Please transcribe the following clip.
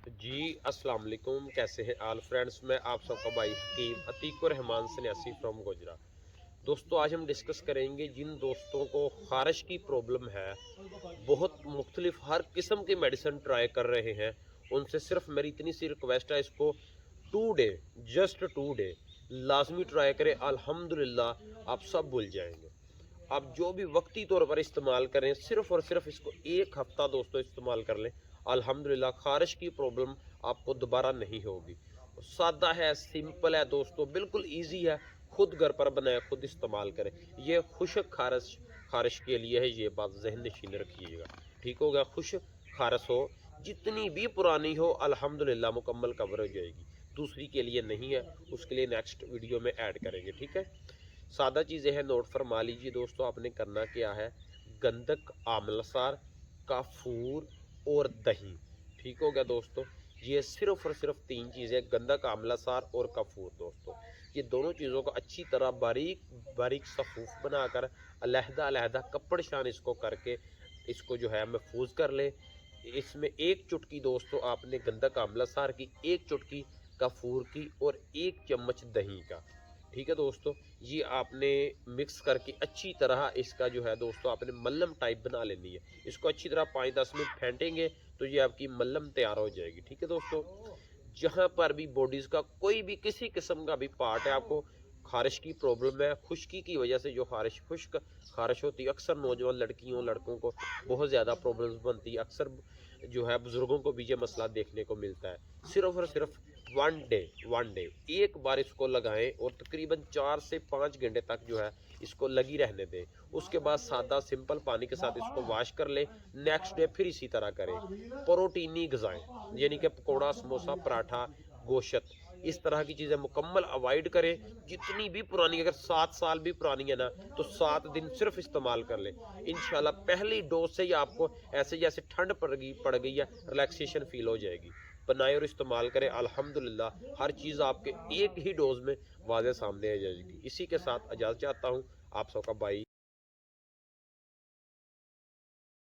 जी अस्सलाम वालेकुम, कैसे हैं आल फ्रेंड्स। मैं आप सबका भाई हकीम अतीक रहमान सन्यासी फ्रॉम गोजरा। दोस्तों आज हम डिस्कस करेंगे जिन दोस्तों को खारिश की प्रॉब्लम है, बहुत मुख्तलिफ हर किस्म की मेडिसिन ट्राई कर रहे हैं, उनसे सिर्फ मेरी इतनी सी रिक्वेस्ट है, इसको 2 डे, जस्ट 2 डे लाजमी ट्राई करें। अल्हम्दुलिल्लाह आप सब भूल जाएंगे। आप जो भी वक्ती तौर पर इस्तेमाल करें, सिर्फ और सिर्फ इसको 1 हफ्ता दोस्तों इस्तेमाल कर लें, अल्हम्दुलिल्लाह खारिश की प्रॉब्लम आपको दोबारा नहीं होगी। सादा है, सिंपल है दोस्तों, बिल्कुल इजी है। खुद घर पर बनाए, खुद इस्तेमाल करें। ये खुश्क खारिश खारिश के लिए है, ये बात जहन नशीन रखिएगा। ठीक हो गया। खुश्क खारिश हो, जितनी भी पुरानी हो, अल्हम्दुलिल्लाह मुकम्मल कवर हो जाएगी। दूसरी के लिए नहीं है, उसके लिए नेक्स्ट वीडियो में ऐड करेंगे। ठीक है। सादा चीज़ें हैं, नोट फरमा लीजिए दोस्तों। आपने करना क्या है, गंधक, आमलसार, काफूर और दही। ठीक हो गया दोस्तों। ये सिर्फ और सिर्फ 3 चीज़ें, गंधक, आमलासार और काफूर दोस्तों। ये दोनों चीज़ों को अच्छी तरह बारीक बारीक सफ़ूफ बनाकर अलहदा अलहदा कपड़ शान इसको करके इसको जो है महफूज कर ले। इसमें 1 चुटकी दोस्तों आपने गंधक आमलासार की, 1 चुटकी काफूर की और 1 चम्मच दही का। ठीक है दोस्तों। ये आपने मिक्स करके अच्छी तरह इसका जो है दोस्तों आपने मल्लम टाइप बना लेनी है। इसको अच्छी तरह 5-10 मिनट फेंटेंगे तो ये आपकी मल्लम तैयार हो जाएगी। ठीक है दोस्तों। जहाँ पर भी बॉडीज़ का कोई भी किसी किस्म का भी पार्ट है, आपको खारिश की प्रॉब्लम है, खुश्की की वजह से जो खुश्क खारिश होती है, अक्सर नौजवान लड़कियों लड़कों को बहुत ज़्यादा प्रॉब्लम्स बनती है। अक्सर जो है बुज़ुर्गों को भी ये मसला देखने को मिलता है। सिर्फ और सिर्फ वन डे एक बार इसको लगाएं और तकरीबन 4 से 5 घंटे तक जो है इसको लगी रहने दें। उसके बाद सादा सिंपल पानी के साथ इसको वॉश कर लें। नेक्स्ट डे फिर इसी तरह करें। प्रोटीनी गज़ाएं यानी कि पकौड़ा, समोसा, पराठा, गोश्त, इस तरह की चीज़ें मुकम्मल अवॉइड करें। जितनी भी पुरानी, अगर 7 साल भी पुरानी है ना, तो 7 दिन सिर्फ इस्तेमाल कर लें। इंशाल्लाह पहली डोज से ही आपको ऐसे जैसे ठंड पड़ गई है, रिलैक्सेशन फील हो जाएगी। बनाए और इस्तेमाल करें, अल्हम्दुलिल्लाह हर चीज़ आपके एक ही डोज में वाज़े सामने आ जाएगी। इसी के साथ इजाज़त चाहता हूँ, आप सबका भाई।